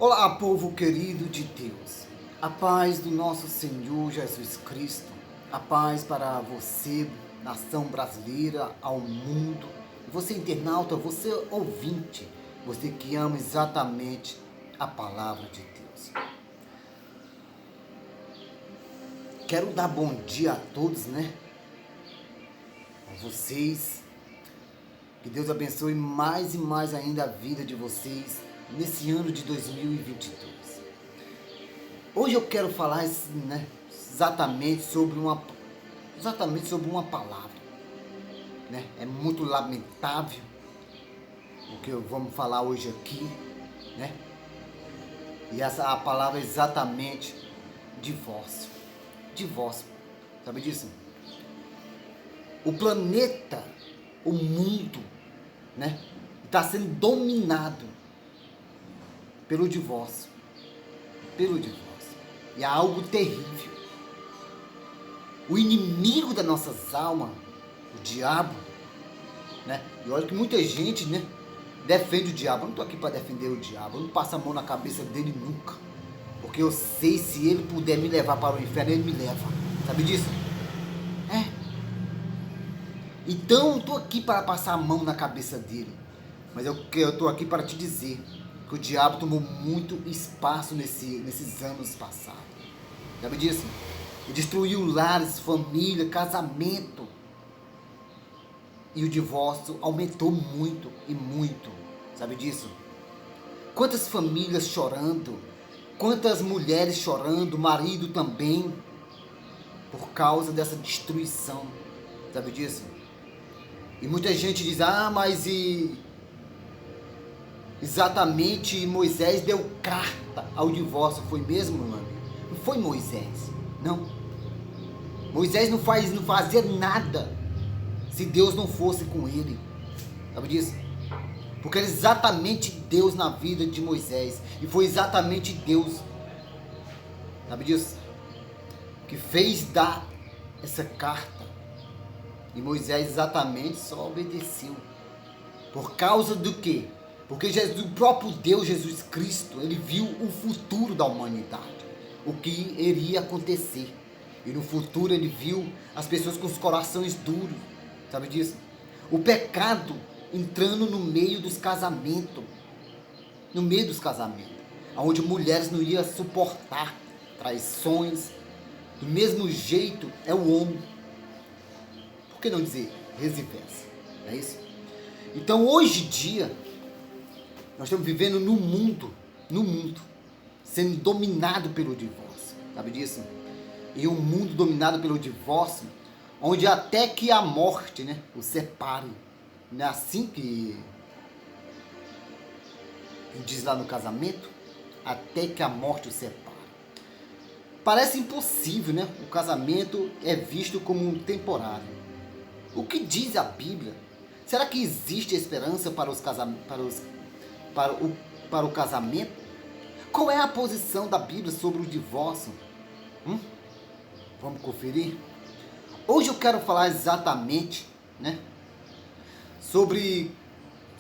Olá, povo querido de Deus, a paz do nosso Senhor Jesus Cristo, a paz para você, nação brasileira, ao mundo, você internauta, você ouvinte, você que ama exatamente a palavra de Deus. Quero dar bom dia a todos, A vocês, que Deus abençoe mais e mais ainda a vida de vocês nesse ano de 2022. Hoje eu quero falar, exatamente sobre uma palavra, É muito lamentável o que vamos falar hoje aqui, E a palavra é exatamente divórcio. Divórcio. Sabe disso? O planeta, o mundo, está sendo dominado pelo divórcio. E é algo terrível. O inimigo das nossas almas, o diabo, E olha que muita gente, defende o diabo. Eu não estou aqui para defender o diabo. Eu não passo a mão na cabeça dele nunca. Porque eu sei, se ele puder me levar para o inferno, ele me leva. Sabe disso? Então eu estou aqui para passar a mão na cabeça dele. Mas eu estou aqui para te dizer que o diabo tomou muito espaço nesses anos passados. Sabe disso? Ele destruiu lares, família, casamento. E o divórcio aumentou muito e muito. Sabe disso? Quantas famílias chorando, quantas mulheres chorando, marido também, por causa dessa destruição. Sabe disso? E muita gente diz, mas exatamente Moisés deu carta ao divórcio. Foi mesmo, meu amigo? Não foi Moisés, não. Moisés não fazia nada se Deus não fosse com ele. Sabe disso? Porque era exatamente Deus na vida de Moisés. E foi exatamente Deus, sabe disso? Que fez dar essa carta. E Moisés exatamente só obedeceu. Por causa do quê? Porque o próprio Deus, Jesus Cristo, ele viu o futuro da humanidade. O que iria acontecer. E no futuro ele viu as pessoas com os corações duros. Sabe disso? O pecado entrando no meio dos casamentos. No meio dos casamentos. Onde mulheres não iam suportar traições. Do mesmo jeito é o homem. Por que não dizer vice-versa? É isso? Então hoje em dia, nós estamos vivendo no mundo, sendo dominado pelo divórcio. Sabe disso? E um mundo dominado pelo divórcio, onde até que a morte, o separe. Não é assim que diz lá no casamento? Até que a morte o separe. Parece impossível, O casamento é visto como um temporário. O que diz a Bíblia? Será que existe esperança para o casamento? Qual é a posição da Bíblia sobre o divórcio? Vamos conferir? Hoje eu quero falar exatamente, sobre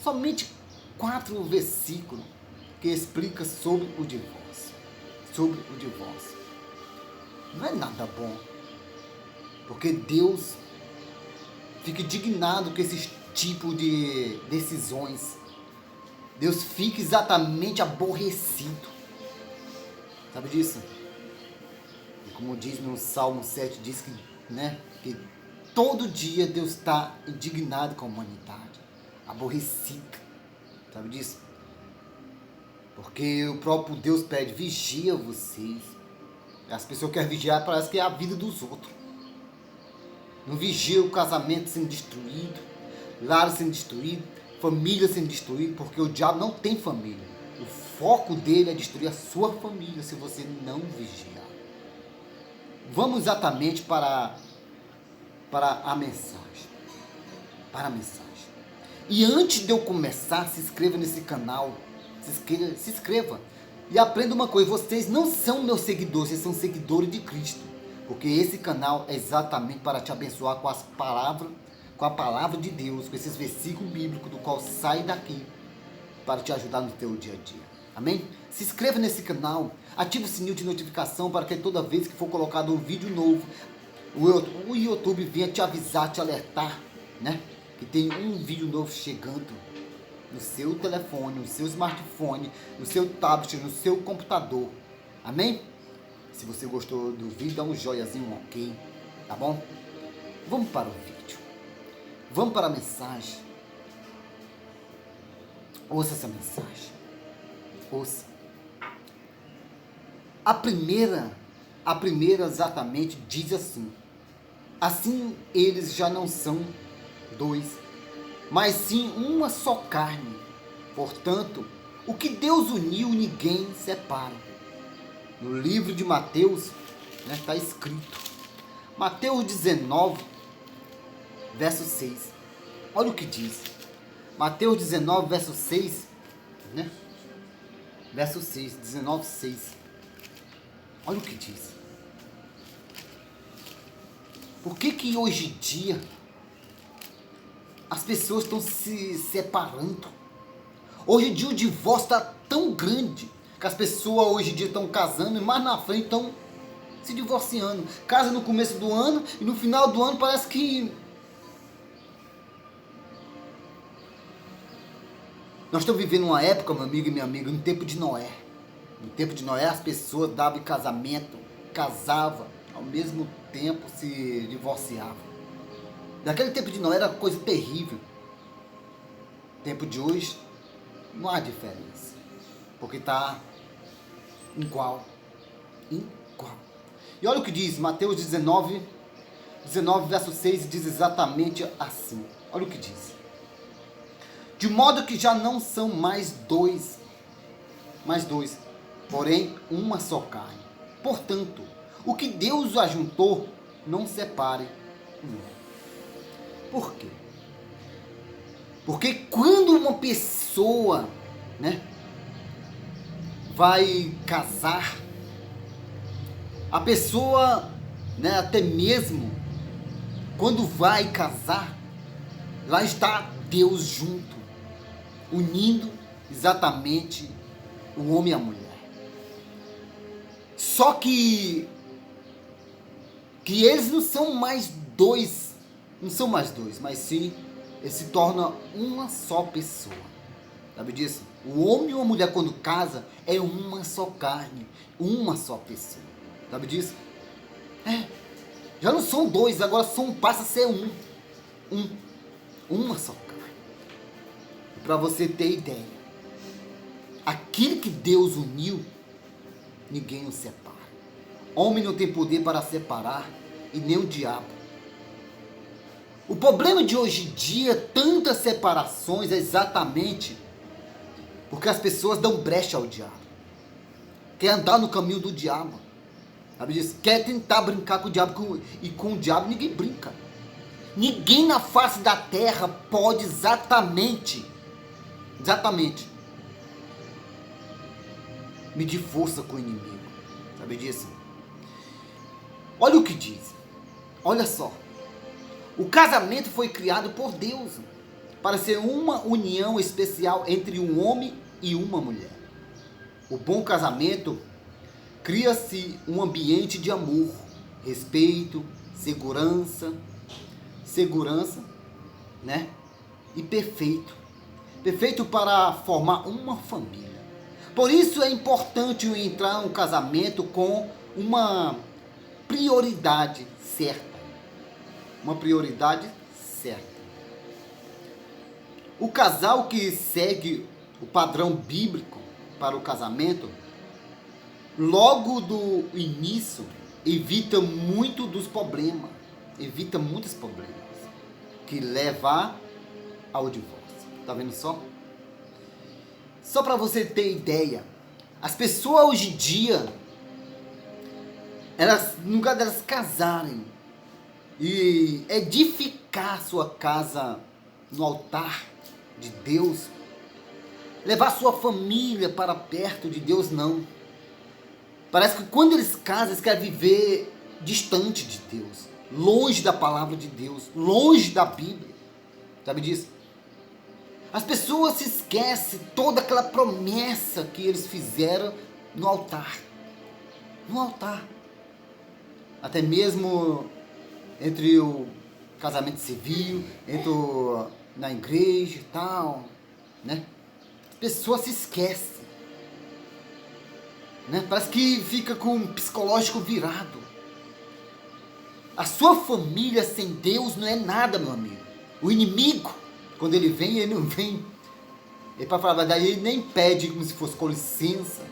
somente 4 versículos que explicam sobre o divórcio. Sobre o divórcio. Não é nada bom. Porque Deus fica indignado com esse tipo de decisões. Deus fica exatamente aborrecido. Sabe disso? E como diz no Salmo 7, diz que todo dia Deus está indignado com a humanidade. Aborrecido. Sabe disso? Porque o próprio Deus pede, vigia vocês. As pessoas querem vigiar, parece que é a vida dos outros. Não vigia o casamento sendo destruído, lar sendo destruído, família sendo destruída, porque o diabo não tem família. O foco dele é destruir a sua família se você não vigiar. Vamos exatamente para a mensagem. Para a mensagem. E antes de eu começar, se inscreva nesse canal. Se inscreva. E aprenda uma coisa, vocês não são meus seguidores, vocês são seguidores de Cristo. Porque esse canal é exatamente para te abençoar com a palavra de Deus, com esses versículos bíblicos do qual sai daqui para te ajudar no teu dia a dia. Amém? Se inscreva nesse canal, ative o sininho de notificação para que toda vez que for colocado um vídeo novo, o YouTube venha te avisar, te alertar, né? Que tem um vídeo novo chegando no seu telefone, no seu smartphone, no seu tablet, no seu computador. Amém? Se você gostou do vídeo, dá um joiazinho, um ok, tá bom? Vamos para o vídeo. Vamos para a mensagem. Ouça essa mensagem. Ouça. A primeira exatamente diz assim: assim eles já não são dois, mas sim uma só carne. Portanto, o que Deus uniu, ninguém separa. No livro de Mateus, está escrito, Mateus 19, verso 6. Olha o que diz. Mateus 19, verso 6, né? Verso 6, 19, 6. Olha o que diz. Por que hoje em dia as pessoas estão se separando? Hoje em dia o divórcio está tão grande que as pessoas hoje em dia estão casando e mais na frente estão se divorciando. Casa no começo do ano e no final do ano parece que... Nós estamos vivendo uma época, meu amigo e minha amiga, no tempo de Noé. No tempo de Noé as pessoas davam em casamento, casavam, ao mesmo tempo se divorciavam. Naquele tempo de Noé era coisa terrível. No tempo de hoje não há diferença, porque está igual. E olha o que diz Mateus 19, verso 6, diz exatamente assim. Olha o que diz. De modo que já não são mais dois, porém uma só carne. Portanto, o que Deus ajuntou, não separe um. Por quê? Porque quando uma pessoa, vai casar, a pessoa, até mesmo quando vai casar, lá está Deus junto, unindo exatamente o homem e a mulher. Só que eles não são mais dois, mas sim, eles se tornam uma só pessoa. Sabe disso? O homem e a mulher quando casa é uma só carne, uma só pessoa. Sabe disso? Já não são dois, agora passa a ser uma só carne. Para você ter ideia, aquilo que Deus uniu, ninguém o separa. Homem não tem poder para separar, e nem o diabo. O problema de hoje em dia, tantas separações, é exatamente porque as pessoas dão brecha ao diabo. Quer andar no caminho do diabo. Sabe disso? Quer tentar brincar com o diabo, e com o diabo ninguém brinca. Ninguém na face da terra pode exatamente medir força com o inimigo. Sabe disso? Olha o que diz. Olha só. O casamento foi criado por Deus para ser uma união especial entre um homem e uma mulher. O bom casamento cria-se um ambiente de amor, respeito, segurança, e perfeito para formar uma família. Por isso é importante entrar no casamento com uma prioridade certa. O casal que segue o padrão bíblico para o casamento, logo do início, evita muitos problemas que levam ao divórcio. Tá vendo só? Só para você ter ideia, as pessoas hoje em dia, no lugar delas casarem e edificar sua casa no altar de Deus, levar sua família para perto de Deus, não. Parece que quando eles casam, eles querem viver distante de Deus, longe da palavra de Deus, longe da Bíblia. Sabe disso? As pessoas se esquecem toda aquela promessa que eles fizeram no altar. No altar. Até mesmo entre o casamento civil, na igreja e tal, né? As pessoas se esquecem, né? Parece que fica com o psicológico virado. A sua família sem Deus não é nada, meu amigo. O inimigo, quando ele vem, ele não vem. Ele, para falar a verdade, ele nem pede como se fosse com licença.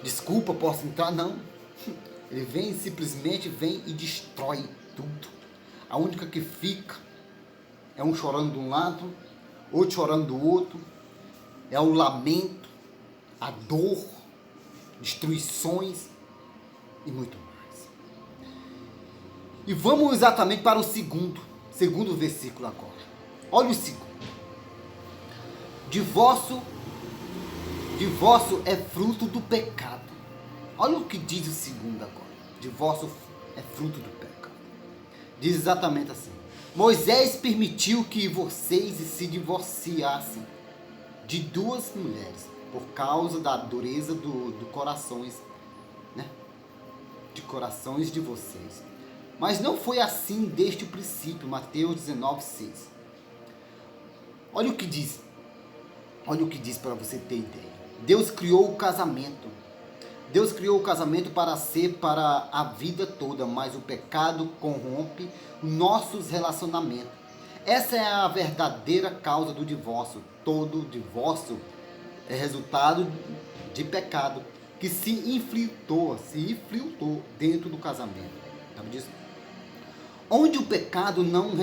Desculpa, posso entrar? Não. Ele vem, simplesmente vem e destrói tudo. A única que fica é um chorando de um lado, outro chorando do outro. É o lamento, a dor, destruições e muito mais. E vamos exatamente para o segundo versículo agora. Olha o segundo. Divórcio é fruto do pecado. Olha o que diz o segundo agora. Divórcio é fruto do pecado. Diz exatamente assim: Moisés permitiu que vocês se divorciassem de duas mulheres por causa da dureza do corações, né? De corações de vocês. Mas não foi assim desde o princípio. Mateus 19:6. Olha o que diz. Olha o que diz para você ter ideia. Deus criou o casamento. Deus criou o casamento para ser para a vida toda, mas o pecado corrompe nossos relacionamentos. Essa é a verdadeira causa do divórcio. Todo divórcio é resultado de pecado que se infiltrou dentro do casamento. Sabe disso? Onde o pecado não é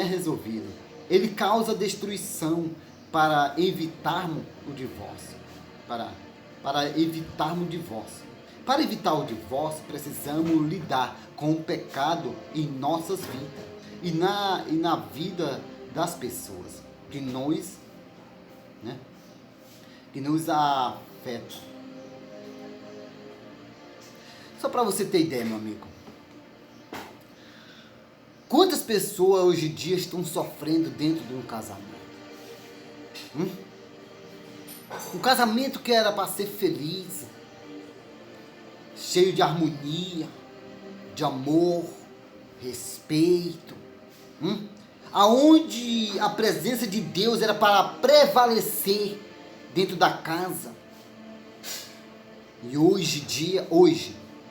resolvido, ele causa destruição para evitarmos o divórcio. Para evitarmos o divórcio. Para evitar o divórcio, precisamos lidar com o pecado em nossas vidas e na vida das pessoas que nos afetam. Só para você ter ideia, meu amigo. Quantas pessoas hoje em dia estão sofrendo dentro de um casamento? Um casamento que era para ser feliz, cheio de harmonia, de amor, respeito, aonde a presença de Deus era para prevalecer dentro da casa. E hoje,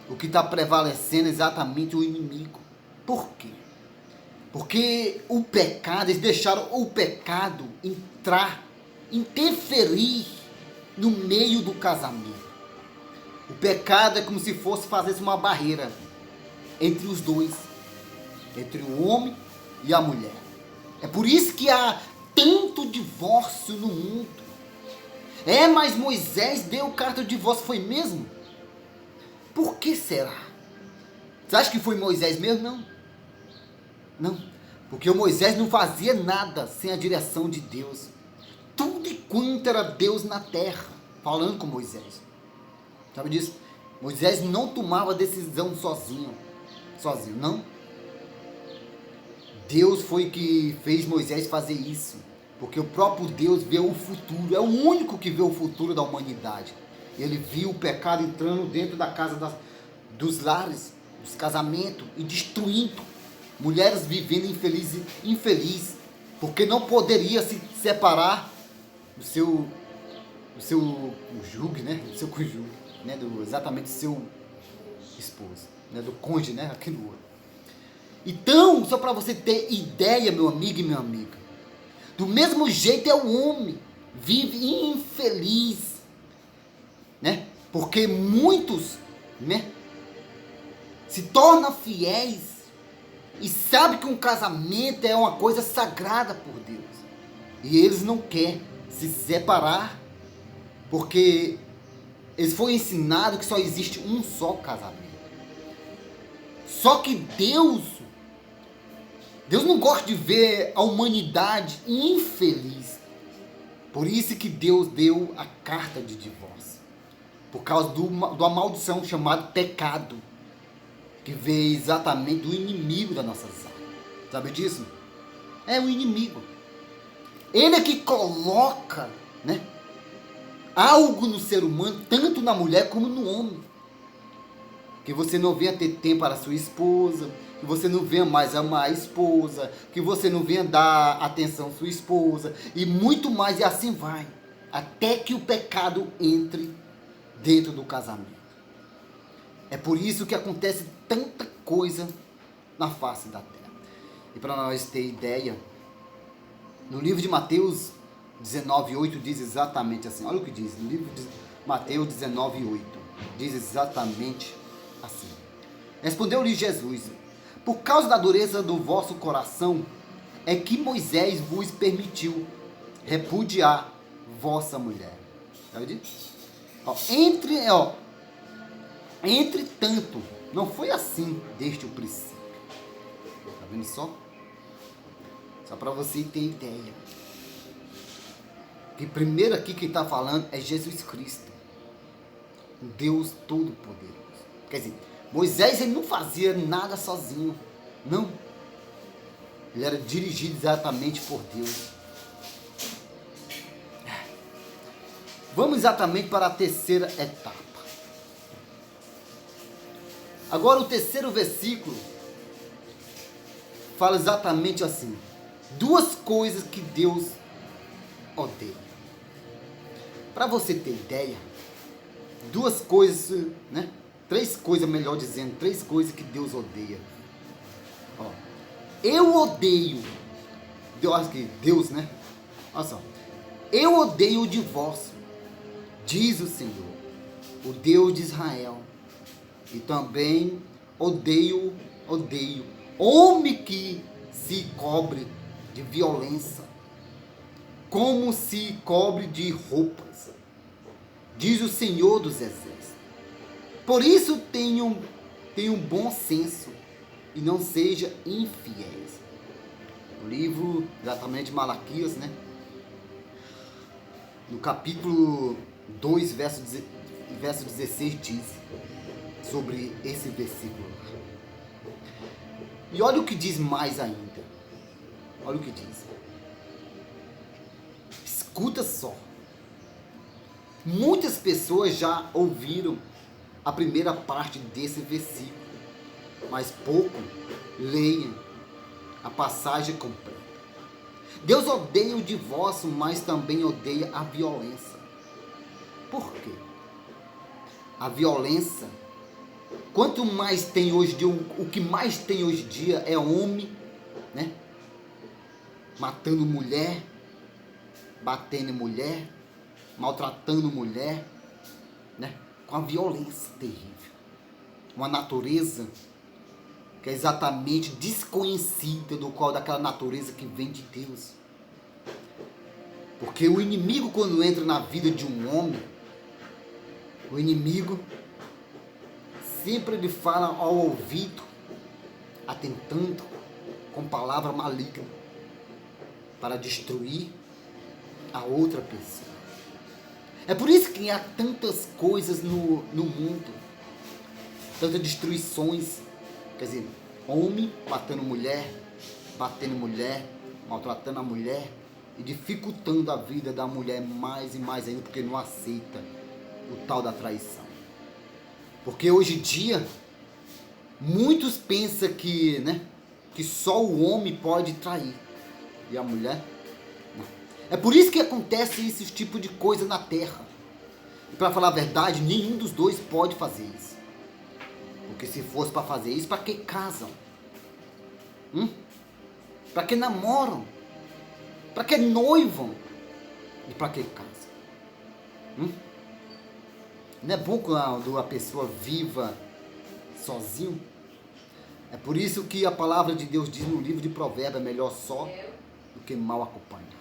o que está prevalecendo é exatamente o inimigo. Por quê? Porque o pecado, eles deixaram o pecado interferir no meio do casamento. O pecado é como se fosse fazer uma barreira entre os dois, entre o homem e a mulher. É por isso que há tanto divórcio no mundo. Mas Moisés deu carta de divórcio, foi mesmo? Por que será? Você acha que foi Moisés mesmo? Não, porque o Moisés não fazia nada sem a direção de Deus. Tudo e quanto era Deus na terra, falando com Moisés. Sabe disso? Moisés não tomava decisão sozinho, não. Deus foi que fez Moisés fazer isso, porque o próprio Deus vê o futuro, é o único que vê o futuro da humanidade. Ele viu o pecado entrando dentro da casa dos lares, dos casamentos e destruindo. Mulheres vivendo infeliz, porque não poderia se separar do seu cônjuge, né? Do seu cônjuge, né? Exatamente do seu esposo, né? Do cônjuge, né? Aqui no outro. Então, só para você ter ideia, meu amigo e minha amiga, do mesmo jeito é o homem, vive infeliz, né? Porque muitos, né? Se tornam fiéis e sabem que um casamento é uma coisa sagrada por Deus. E eles não querem se separar, porque eles foram ensinados que só existe um só casamento. Só que Deus não gosta de ver a humanidade infeliz. Por isso que Deus deu a carta de divórcio. Por causa de uma maldição chamada pecado, que veio exatamente do inimigo das nossas almas. Sabe disso? É o inimigo. Ele é que coloca, né, algo no ser humano, tanto na mulher como no homem. Que você não venha ter tempo para a sua esposa, que você não venha mais amar a esposa, que você não venha dar atenção à sua esposa, e muito mais, e assim vai, até que o pecado entre dentro do casamento. É por isso que acontece tanta coisa na face da terra. E para nós ter ideia, no livro de Mateus 19:8 diz exatamente assim, olha o que diz, no livro de Mateus 19:8, diz exatamente assim: respondeu-lhe Jesus: por causa da dureza do vosso coração, é que Moisés vos permitiu repudiar vossa mulher. Está vendo? Entretanto, não foi assim desde o princípio. Está vendo só? Só para você ter ideia. Que primeiro aqui quem está falando é Jesus Cristo, Deus Todo-Poderoso. Quer dizer, Moisés ele não fazia nada sozinho, não. Ele era dirigido exatamente por Deus. Vamos exatamente para a terceira etapa. Agora o terceiro versículo fala exatamente assim: duas coisas que Deus odeia. Para você ter ideia, duas coisas, né? Três coisas, melhor dizendo, três coisas que Deus odeia. Ó, eu odeio, Deus, né? Olha só, eu odeio o divórcio, diz o Senhor, o Deus de Israel, e também odeio homem que se cobre de violência, como se cobre de roupas, diz o Senhor dos Exércitos. Por isso tenham bom senso e não sejam infiéis. O livro exatamente de Malaquias, né? No capítulo 2, verso 16 diz sobre esse versículo. E olha o que diz mais ainda. Olha o que diz. Escuta só. Muitas pessoas já ouviram a primeira parte desse versículo, mas pouco leiam a passagem completa. Deus odeia o divórcio, mas também odeia a violência. Por quê? A violência, quanto mais tem hoje, o que mais tem hoje em dia é homem, né? Matando mulher, batendo em mulher, maltratando mulher, né? Com a violência terrível. Uma natureza que é exatamente desconhecida daquela natureza que vem de Deus. Porque o inimigo, quando entra na vida de um homem, o inimigo sempre lhe fala ao ouvido, atentando com palavra maligna para destruir a outra pessoa. É por isso que há tantas coisas no mundo, tantas destruições, quer dizer, homem matando mulher, batendo mulher, maltratando a mulher e dificultando a vida da mulher mais e mais ainda, porque não aceita o tal da traição. Porque hoje em dia, muitos pensam que, né, que só o homem pode trair e a mulher não. É por isso que acontece esse tipo de coisa na terra. E para falar a verdade, nenhum dos dois pode fazer isso. Porque se fosse para fazer isso, para que casam? Para que namoram? Para que noivam? E para que casam? Não é bom quando a pessoa viva sozinho? É por isso que a palavra de Deus diz no livro de Provérbios: é melhor só do que mal acompanhado.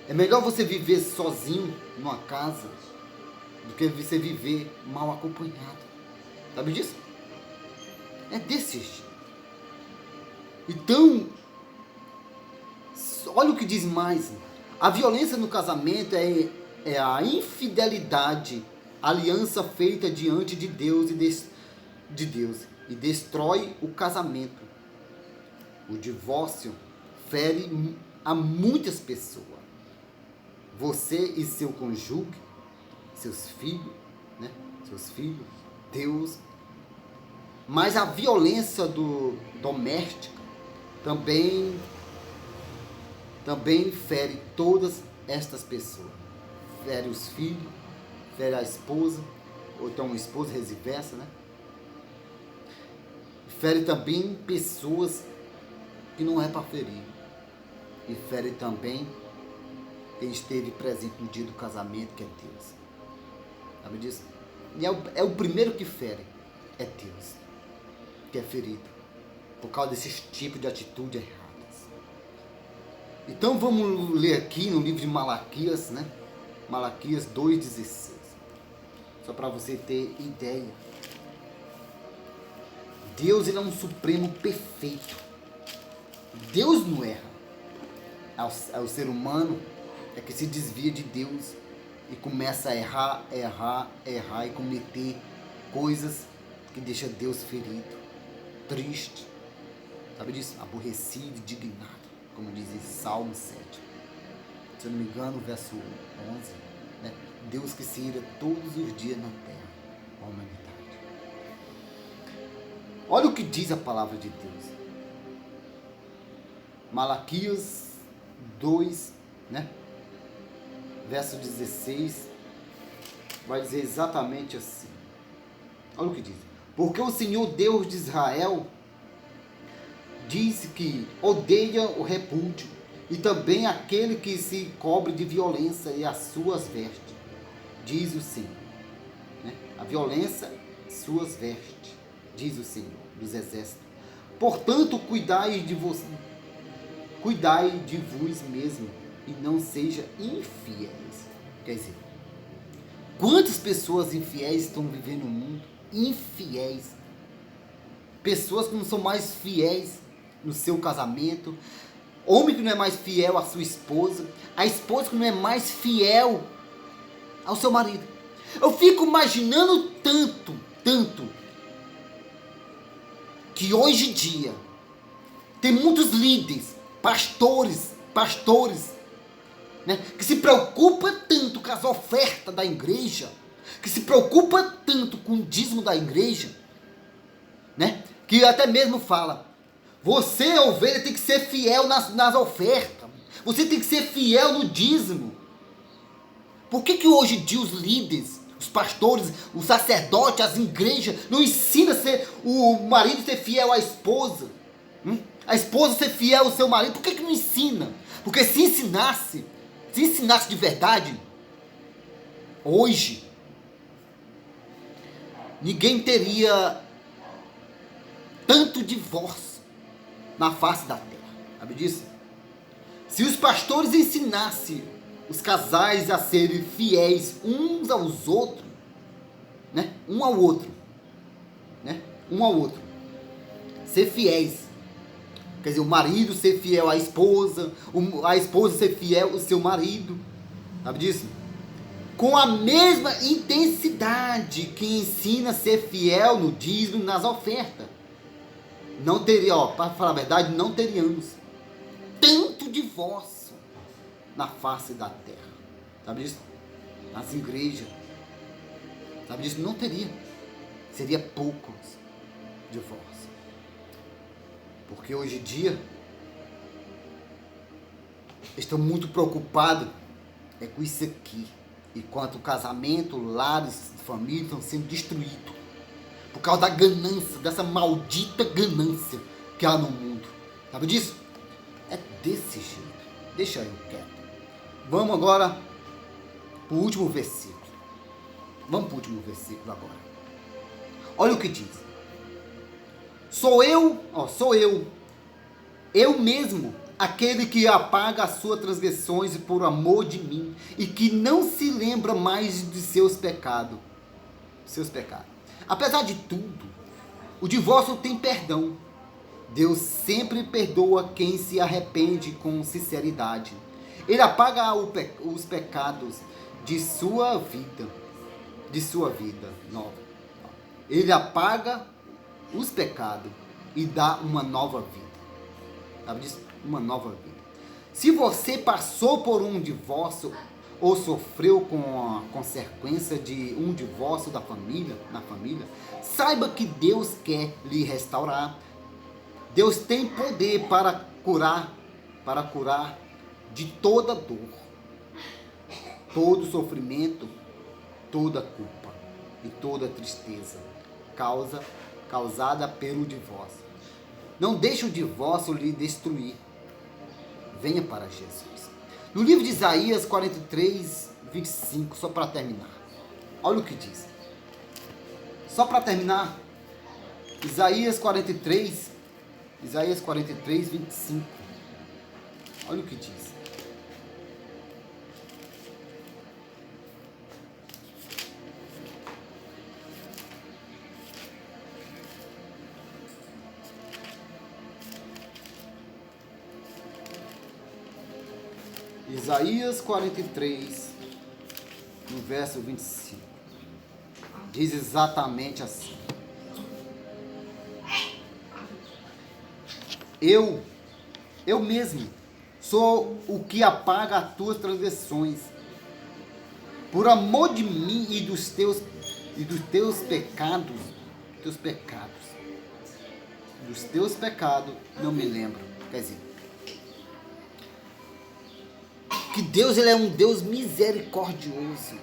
É melhor você viver sozinho numa casa do que você viver mal acompanhado. Sabe disso? É desse jeito. Então, olha o que diz mais. A violência no casamento é a infidelidade, aliança feita diante de Deus e destrói o casamento. O divórcio fere a muitas pessoas. Você e seu cônjuge, seus filhos, né? Seus filhos, Deus. Mas a violência doméstica também fere todas estas pessoas. Fere os filhos, fere a esposa, ou então a esposa vice-versa, né? Fere também pessoas que não é para ferir. E fere também quem esteve presente no dia do casamento, que é Deus. Sabe disso? E é o primeiro que fere, é Deus, que é ferido, por causa desses tipos de atitude erradas. Então vamos ler aqui no livro de Malaquias, né? Malaquias 2,16. Só para você ter ideia. Deus, ele é um supremo perfeito. Deus não erra. É o ser humano é que se desvia de Deus e começa a errar e cometer coisas que deixa Deus ferido, triste, sabe disso? Aborrecido, indignado, como diz em Salmo 7. Se eu não me engano, verso 11, né? Deus que se ira todos os dias na terra, com a humanidade. Olha o que diz a palavra de Deus. Malaquias 2, né? Verso 16, vai dizer exatamente assim. Olha o que diz. Porque o Senhor Deus de Israel disse que odeia o repúdio, e também aquele que se cobre de violência e as suas vestes, diz o Senhor. Né? A violência, suas vestes, diz o Senhor dos exércitos. Portanto, cuidai de vos mesmo, e não seja infiéis. Quer dizer, quantas pessoas infiéis estão vivendo no mundo? Infiéis. Pessoas que não são mais fiéis no seu casamento. Homem que não é mais fiel à sua esposa. A esposa que não é mais fiel ao seu marido. Eu fico imaginando tanto, que hoje em dia tem muitos líderes, pastores, né, que se preocupa tanto com as ofertas da igreja, que se preocupa tanto com o dízimo da igreja, né, que até mesmo fala, você, ovelha, tem que ser fiel nas ofertas, você tem que ser fiel no dízimo. Por que hoje em dia os líderes, os pastores, os sacerdotes, as igrejas, não ensinam o marido ser fiel à esposa? A esposa ser fiel ao seu marido? Por que não ensina? Porque se ensinasse de verdade, hoje, ninguém teria tanto divórcio na face da terra. Sabe disso? Se os pastores ensinassem os casais a serem fiéis uns aos outros, né? Um ao outro, ser fiéis. Quer dizer, o marido ser fiel à esposa, a esposa ser fiel ao seu marido, sabe disso? Com a mesma intensidade que ensina a ser fiel no dízimo e nas ofertas. Não teria, para falar a verdade, não teríamos tanto divórcio na face da terra, sabe disso? Nas igrejas, sabe disso? Não teria, seria poucos divórcios, porque hoje em dia estão muito preocupados com isso aqui, enquanto o casamento, lares, famílias estão sendo destruídos por causa da ganância, dessa maldita ganância que há no mundo, sabe disso? É desse jeito. Deixa eu quieto. Vamos agora para o último versículo. Vamos para o último versículo agora. Olha o que diz. Sou eu mesmo, aquele que apaga as suas transgressões por amor de mim, e que não se lembra mais de seus pecados. Apesar de tudo, o divórcio tem perdão. Deus sempre perdoa quem se arrepende com sinceridade. Ele apaga os pecados de sua vida nova. Ele apaga os pecados e dá uma nova vida. Sabe disso? Uma nova vida. Se você passou por um divórcio ou sofreu com a consequência de um divórcio na família, saiba que Deus quer lhe restaurar. Deus tem poder para curar de toda dor, todo sofrimento, toda culpa e toda tristeza causada pelo divórcio. Não deixe o divórcio lhe destruir. Venha para Jesus. No livro de Isaías 43, 25, só para terminar. Olha o que diz. Só para terminar. Isaías 43, 25. Olha o que diz. Isaías 43, no verso 25, diz exatamente assim: Eu mesmo, sou o que apaga as tuas transgressões, por amor de mim e dos teus pecados, dos teus pecados, não me lembro. Quer dizer, que Deus, ele é um Deus misericordioso.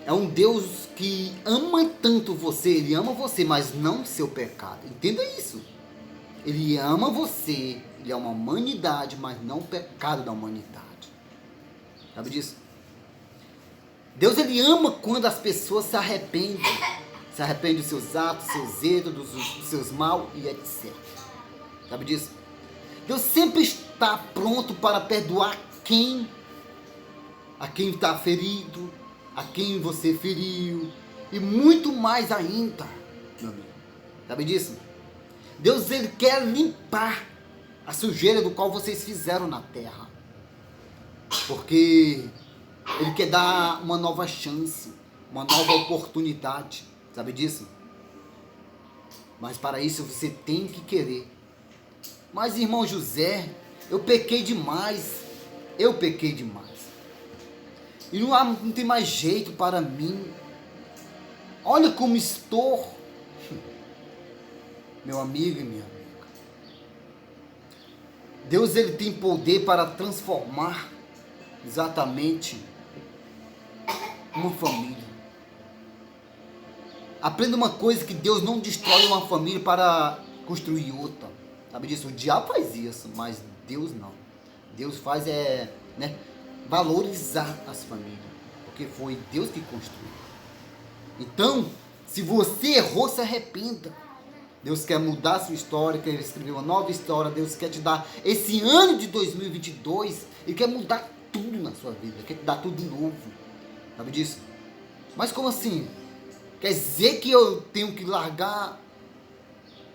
É um Deus que ama tanto você, ele ama você, mas não seu pecado. Entenda isso. Ele ama você, ele é uma humanidade, mas não o pecado da humanidade. Sabe disso? Deus, ele ama quando as pessoas se arrependem dos seus atos, seus erros, dos seus mal e etc. Sabe disso? Deus sempre está pronto para perdoar a quem está ferido, a quem você feriu, e muito mais ainda, meu amigo. Sabe disso? Deus, ele quer limpar a sujeira do qual vocês fizeram na terra, porque ele quer dar uma nova chance, uma nova oportunidade. Sabe disso? Mas para isso você tem que querer. Mas, irmão José, eu pequei demais. E não tem mais jeito para mim. Olha como estou. Meu amigo e minha amiga. Deus, ele tem poder para transformar exatamente uma família. Aprenda uma coisa, que Deus não destrói uma família para construir outra. Sabe disso? O diabo faz isso, mas Deus não. Deus faz valorizar as famílias, porque foi Deus que construiu. Então, se você errou, se arrependa. Deus quer mudar a sua história, quer escrever uma nova história. Deus quer te dar esse ano de 2022, Ele quer mudar tudo na sua vida, quer te dar tudo de novo. Sabe disso? Mas como assim? Quer dizer que eu tenho que largar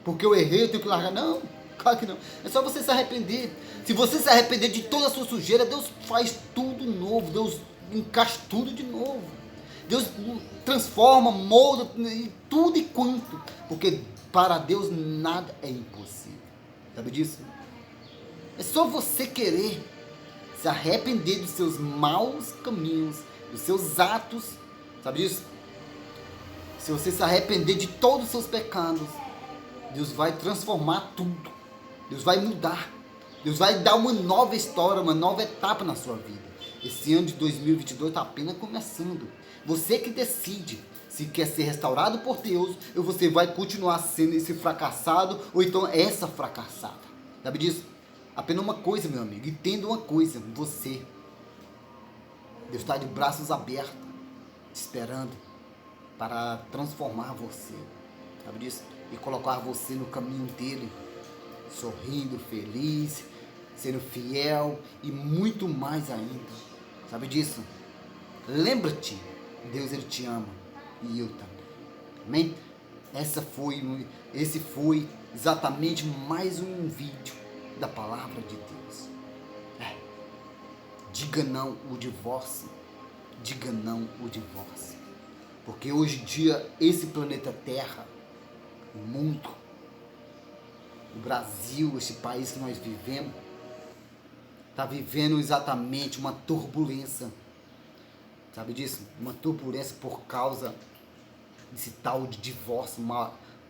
porque eu errei, eu tenho que largar? Não, claro que não. É só você se arrepender. Se você se arrepender de toda a sua sujeira, Deus faz tudo novo. Deus encaixa tudo de novo. Deus transforma, molda tudo e quanto. Porque para Deus nada é impossível. Sabe disso? É só você querer se arrepender dos seus maus caminhos, dos seus atos. Sabe disso? Se você se arrepender de todos os seus pecados, Deus vai transformar tudo. Deus vai mudar. Deus vai dar uma nova história, uma nova etapa na sua vida. Esse ano de 2022 está apenas começando. Você que decide se quer ser restaurado por Deus, ou você vai continuar sendo esse fracassado, ou então essa fracassada. Sabe disso? Apenas uma coisa, meu amigo. Entenda uma coisa. Você. Deus está de braços abertos, esperando para transformar você. Sabe disso? E colocar você no caminho dele, sorrindo, feliz, sendo fiel e muito mais ainda. Sabe disso? Lembra-te, Deus, ele te ama e eu também. Amém? Esse foi exatamente mais um vídeo da palavra de Deus. Diga não o divórcio. Diga não o divórcio. Porque hoje em dia, esse planeta Terra, o mundo, o Brasil, esse país que nós vivemos, está vivendo exatamente uma turbulência. Sabe disso? Uma turbulência por causa desse tal de divórcio,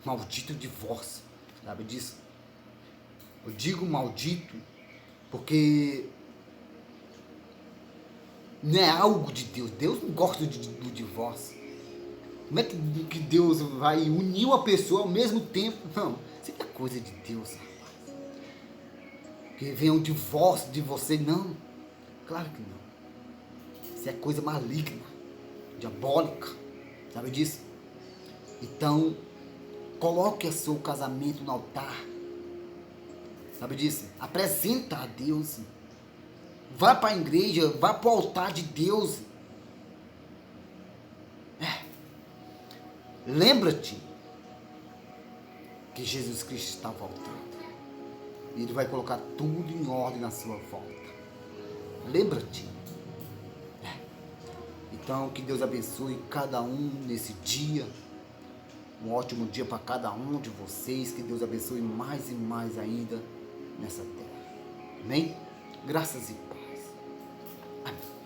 maldito divórcio. Sabe disso? Eu digo maldito porque não é algo de Deus. Deus não gosta do divórcio. Como é que Deus vai unir uma pessoa ao mesmo tempo? Não, isso é coisa de Deus, rapaz. Que venha um divórcio de você, não. Claro que não. Isso é coisa maligna, diabólica. Sabe disso? Então, coloque o seu casamento no altar. Sabe disso? Apresenta a Deus. Vá para a igreja, vá para o altar de Deus. Lembra-te que Jesus Cristo está voltando. E Ele vai colocar tudo em ordem na sua volta. Lembra-te. Então, que Deus abençoe cada um nesse dia. Um ótimo dia para cada um de vocês. Que Deus abençoe mais e mais ainda nessa terra. Amém? Graças e paz. Amém.